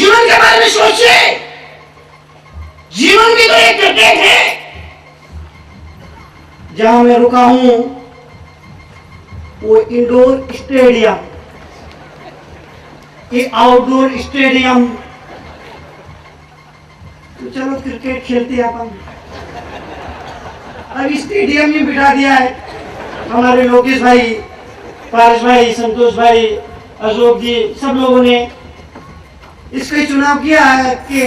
जीवन के बारे में सोचिए। जीवन भी तो एक क्रिकेट है। जहां मैं रुका हूं वो इंडोर स्टेडियम, ये आउटडोर स्टेडियम। तो चलो क्रिकेट खेलते हैं अपन। अब स्टेडियम में बिठा दिया है हमारे लोकेश भाई, पारस भाई, संतोष भाई, अशोक जी, सब लोगों ने इसका चुनाव किया है कि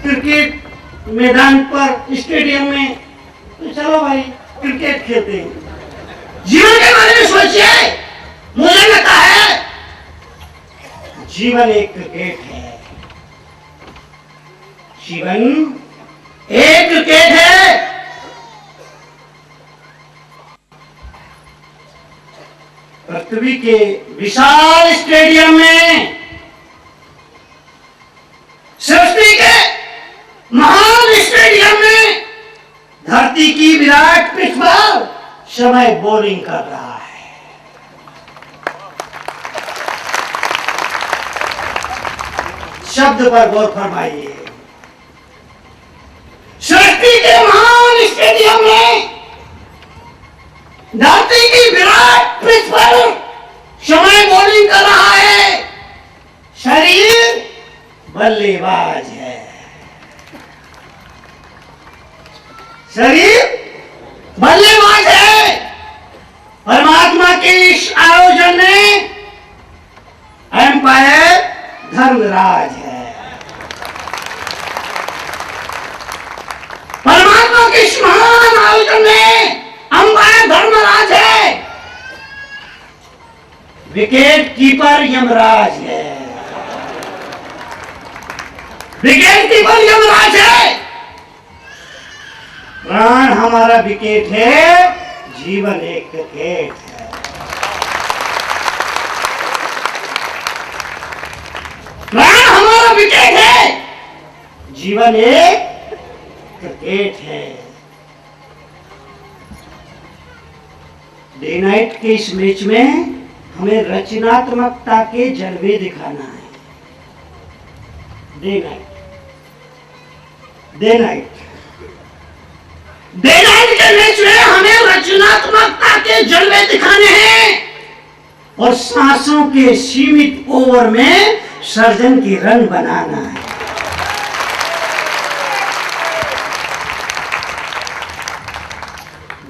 क्रिकेट मैदान पर, स्टेडियम में। तो चलो भाई क्रिकेट खेलते हैं। जीवन के बारे में सोचिए। मुझे लगता है जीवन एक क्रिकेट है। जीवन एक क्रिकेट है। पृथ्वी के विशाल स्टेडियम में, सृष्टि के महान स्टेडियम में, धरती की विराट पिच पर समय बॉलिंग कर रहा है। शब्द पर गौर फरमाइए। सृष्टि के महान स्टेडियम में, धरती की विराट पिच पर समय बॉलिंग कर रहा है। शरीर बल्लेबाज है। शरीर बल्लेबाज है। परमात्मा के इस आयोजन में एम्पायर धर्मराज है। परमात्मा के इस महान आयोजन में अंपायर धर्मराज है। विकेट कीपर यमराज है। विकेट कीपर यमराज है। प्राण हमारा विकेट है। जीवन एक क्रिकेट है। प्राण हमारा विकेट है। जीवन एक क्रिकेट है। डे नाइट के इस मैच में हमें रचनात्मकता के जलवे दिखाना है। Day night, day night, day night के मैच में हमें रचनात्मकता के जलवे दिखाने हैं और सांसों के सीमित ओवर में सर्जन की रन बनाना है।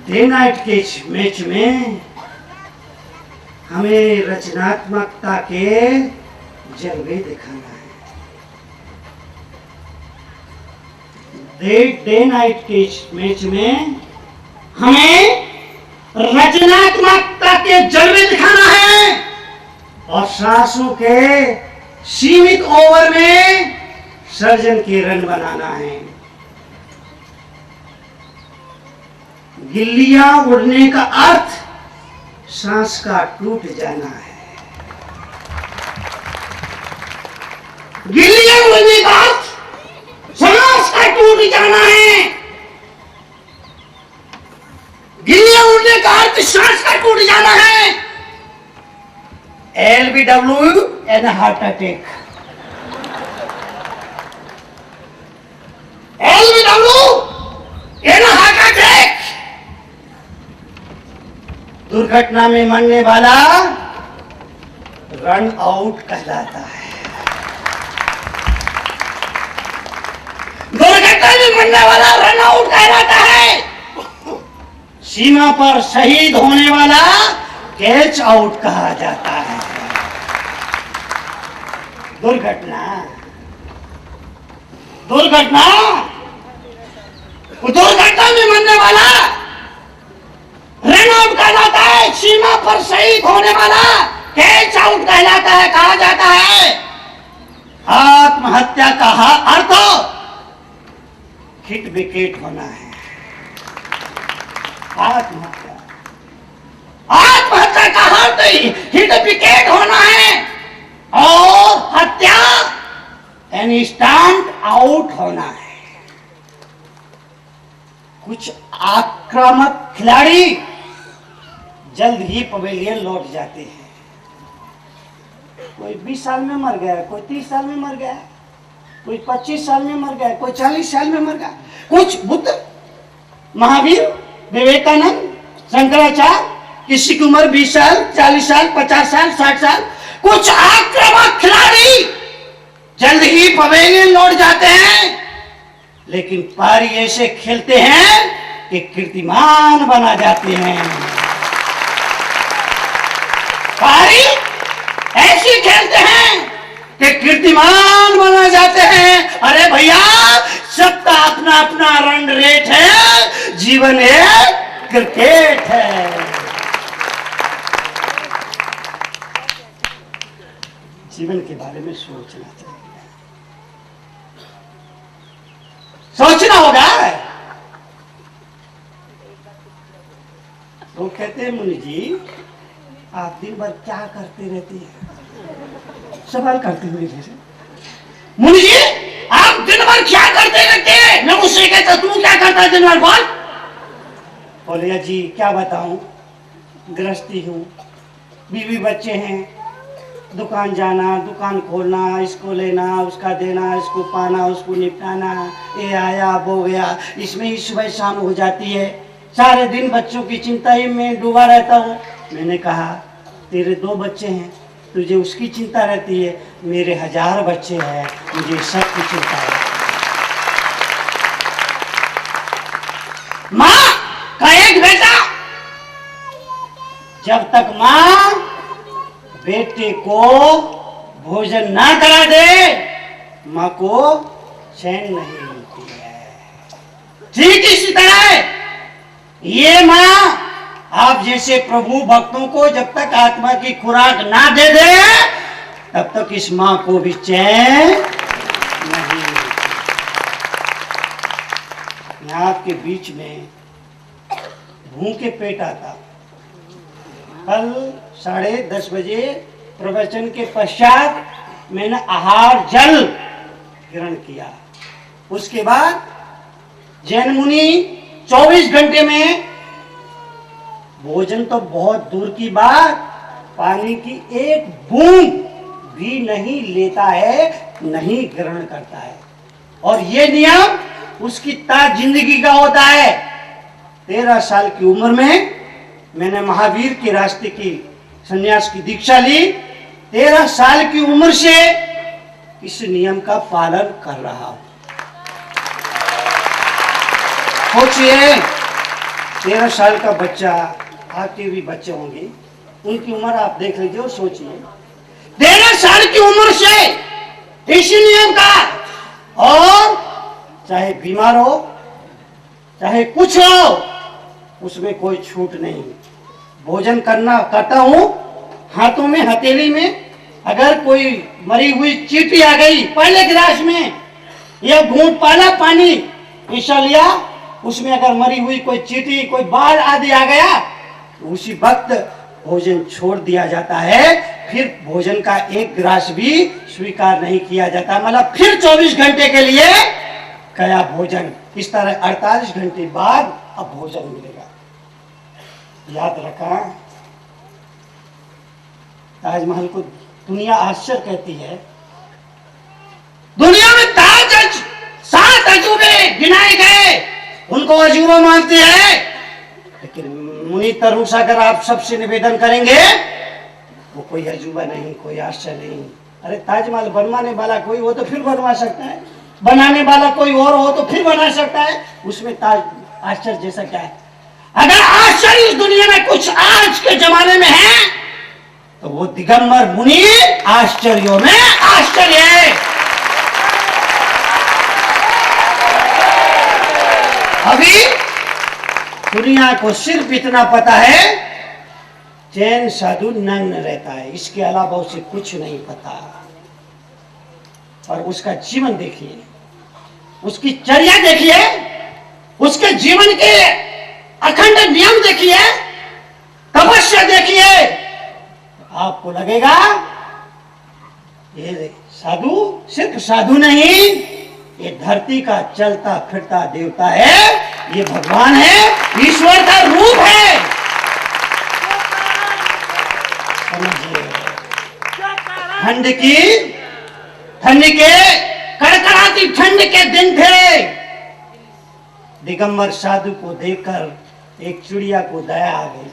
डे नाइट के इस मैच में हमें रचनात्मकता के जलवे दिखाना है। डे नाइट के इस मैच में हमें रचनात्मकता के जलवे दिखाना है और सांसों के सीमित ओवर में सर्जन के रन बनाना है। गिल्लियां उड़ने का अर्थ सांस का टूट जाना है। गिल्लियां उड़ने का अर्थ सांस का टूट जाना है। गिल्लियां उड़ने का अर्थ सांस का टूट जाना है। LBW and heart attack. LBW and heart attack. दुर्घटना में मरने वाला रन आउट कहलाता है। दुर्घटना में मरने वाला रन आउट कहलाता है। सीमा पर शहीद होने वाला कैच आउट कहा जाता है। दुर्घटना, दुर्घटना, दुर्घटना में मरने वाला रन आउट कहलाता है। सीमा पर शहीद होने वाला कैच आउट कहलाता है, कहा जाता है। आत्महत्या का अर्थ हिट विकेट होना है। आत्महत्या, आत्महत्या का अर्थ हिट विकेट होना है और हत्या यानी स्टंप आउट होना है। कुछ आक्रामक खिलाड़ी जल्द ही पवेलियन लौट जाते हैं। कोई 20 साल में मर गया, कोई 30 साल में मर गया। कोई 25 साल में मर गया, कोई 40 साल में मर गया। कुछ बुद्ध, महावीर, विवेकानंद, शंकराचार्य, किसी की उम्र 20 साल, 40 साल, 50 साल, 60 साल। कुछ आक्रामक खिलाड़ी जल्द ही पवेलियन लौट जाते हैं, लेकिन पारी ऐसे खेलते हैं कि कीर्तिमान बना जाते हैं। पारी ऐसे खेलते हैं कि कीर्तिमान बना जाते हैं। अरे भैया, सबका अपना अपना रन रेट है, जीवन एक क्रिकेट है। जीवन के बारे में सोचना चाहिए, सोचना होगा। वो कहते हैं, मुनि जी आप दिन भर क्या करते रहते हैं? सवाल करते हुए जैसे, मुनि जी आप दिन भर क्या करते रहते हैं? मैं उससे कहता तू क्या करता है दिन भर? बोल। बोले जी क्या बताऊं, गृहस्थी हूं, बीवी बच्चे हैं, दुकान जाना, दुकान खोलना, इसको लेना, उसका देना, इसको पाना, उसको निपटाना, ये आया वो गया, इसमें ही सुबह शाम हो जाती है। सारे दिन बच्चों की चिंता ही में डूबा रहता हूँ। मैंने कहा तेरे 2 बच्चे हैं, तुझे उसकी चिंता रहती है, मेरे 1000 बच्चे हैं, मुझे सबकी चिंता है। माँ का एक बेटा, जब तक माँ बेटे को भोजन ना करा दे, माँ को चैन नहीं मिलती है। ठीक इसी तरह ये माँ आप जैसे प्रभु भक्तों को जब तक आत्मा की खुराक ना दे दे, तब तक इस माँ को भी चैन नहीं मिलती। मैं आपके बीच में भूखे पेट आता। कल 10:30 बजे प्रवचन के पश्चात मैंने आहार जल ग्रहण किया। उसके बाद जैन मुनि 24 घंटे में भोजन तो बहुत दूर की बात, पानी की एक बूंद भी नहीं लेता है, नहीं ग्रहण करता है। और ये नियम उसकी ताज जिंदगी का होता है। 13 साल की उम्र में मैंने महावीर के रास्ते की संन्यास की दीक्षा ली। 13 साल की उम्र से इस नियम का पालन कर रहा हूं। सोचिए 13 साल का बच्चा, आपके भी बच्चे होंगे, उनकी उम्र आप देख लीजिए और सोचिए 13 साल की उम्र से इसी नियम का, और चाहे बीमार हो चाहे कुछ हो, उसमें कोई छूट नहीं। भोजन करता हूं, हाथों में हथेली में अगर कोई मरी हुई चींटी आ गई पहले गिलास में, या घूंट पाला पानी ऐसा लिया, उसमें अगर मरी हुई कोई चींटी, कोई बाल आदि आ गया, तो उसी वक्त भोजन छोड़ दिया जाता है। फिर भोजन का एक गिलास भी स्वीकार नहीं किया जाता, मतलब फिर 24 घंटे के लिए गया भोजन। इस तरह 48 घंटे बाद अब भोजन मिलेगा। याद रखा, ताजमहल को दुनिया आश्चर्य कहती है। दुनिया में 7 अजूबे गिनाए गए, उनको अजूबा मानते हैं। लेकिन मुनि तरुण सागर आप सबसे निवेदन करेंगे, वो कोई अजूबा नहीं, कोई आश्चर्य नहीं। अरे ताजमहल बनवाने वाला कोई हो तो फिर बनवा सकता है, बनाने वाला कोई और हो तो फिर बना सकता है, उसमें आश्चर्य जैसा क्या है? अगर आश्चर्य इस दुनिया में कुछ आज के जमाने में है, तो वो दिगंबर मुनि आश्चर्यों में आश्चर्य है। अभी दुनिया को सिर्फ इतना पता है, जैन साधु नग्न रहता है, इसके अलावा उसे कुछ नहीं पता। और उसका जीवन देखिए, उसकी चर्या देखिए, उसके जीवन के अखंड नियम देखिए, तपस्या देखिए, आपको लगेगा ये साधु सिर्फ साधु नहीं, ये धरती का चलता फिरता देवता है, ये भगवान है, ईश्वर का रूप है। समझिए, ठंड के कड़कड़ा के दिन थे। दिगंबर साधु को देखकर एक चिड़िया को दया आ गई।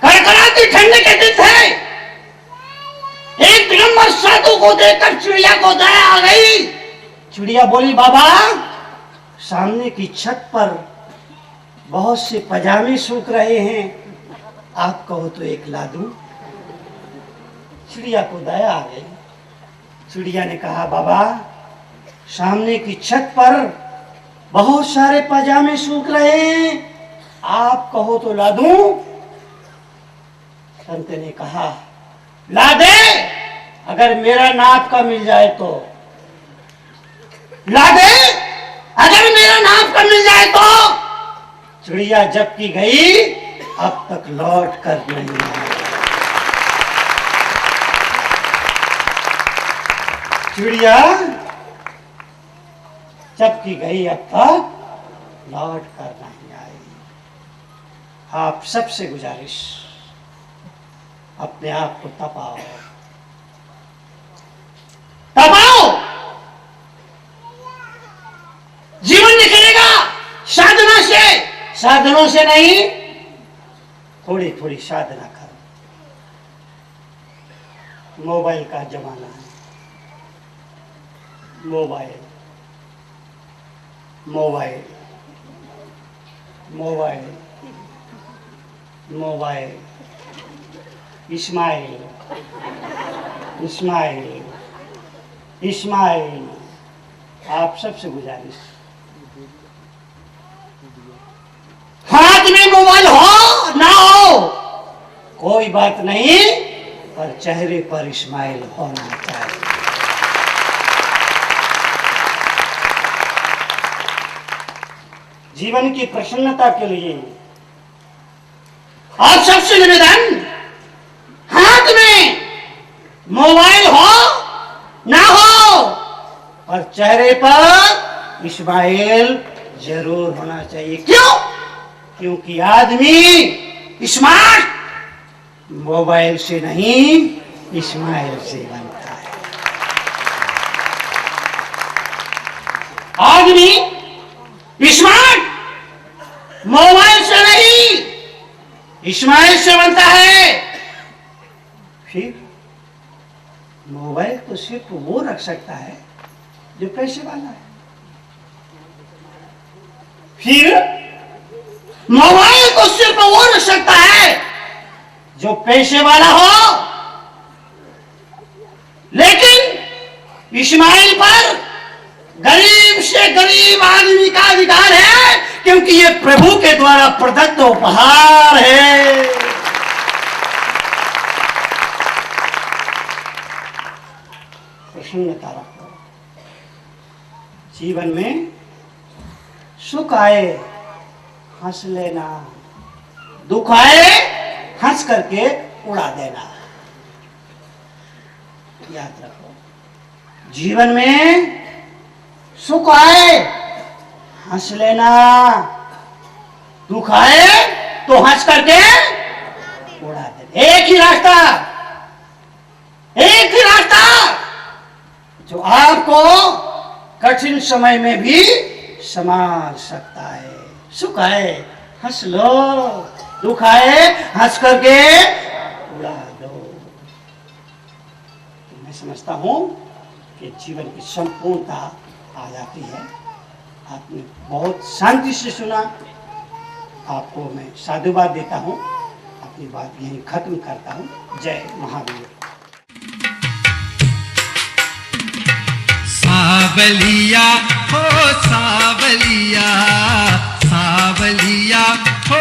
कड़कड़ाती ठंड के दिन थे। एक दिगंबर साधु को देखकर चिड़िया को दया आ गई। चिड़िया बोली, बाबा सामने की छत पर बहुत से पजामे सूख रहे हैं, आप कहो तो एक ला दूं। चिड़िया को दया आ गई। चिड़िया ने कहा, बाबा सामने की छत पर बहुत सारे पजामे सूख रहे हैं, आप कहो तो ला दूं। संत ने कहा, ला दे, अगर मेरा नाप का मिल जाए तो। ला दे, अगर मेरा नाप का मिल जाए तो। चिड़िया जब की गई, अब तक लौट कर नहीं आई। चिड़िया जब की गई, अब तक लौट कर नहीं आई। आप सबसे गुजारिश, अपने आप को तपाओ, तपाओ। जीवन निकलेगा साधना से, साधनों से नहीं। थोड़ी थोड़ी साधना करो। मोबाइल का जमाना है। Mobile mobile mobile mobile smile smile smile. आप सबसे गुजारिश, हाथ में मोबाइल हो ना हो कोई बात नहीं, पर चेहरे पर इस्माइल होना चाहिए। जीवन की प्रसन्नता के लिए आप सबसे निवेदन, हाथ में मोबाइल हो ना हो, और चेहरे पर इस्माइल जरूर होना चाहिए। क्यों? क्योंकि आदमी स्मार्ट मोबाइल से नहीं, इस्माइल से बनता है। आदमी स्मार्ट मोबाइल से नहीं, इस्माइल से बनता है। फिर मोबाइल तो सिर्फ वो रख सकता है जो पैसे वाला है। फिर मोबाइल को सिर्फ वो रख सकता है जो पैसे वाला हो, लेकिन इस्माइल पर गरीब से गरीब आदमी का अधिकार है, क्योंकि ये प्रभु के द्वारा प्रदत्त उपहार है। प्रसन्नता रखो। जीवन में सुख आए हंस लेना, दुख आए हंस करके उड़ा देना। याद रखो, जीवन में सुख आए हंस लेना, दुख आए तो हंस करके उड़ा देना। एक ही रास्ता, एक ही रास्ता जो आपको कठिन समय में भी संभाल सकता है। सुख आए हंस लो, दुख आए हंस करके उड़ा दो। मैं समझता हूं कि जीवन की संपूर्णता आ जाती है। आपने बहुत शांति से सुना। आपको मैं साधुवाद देता हूं। अपनी बात यहीं खत्म करता हूं। जय महावीर। सावलिया हो सावलिया, सावलिया हो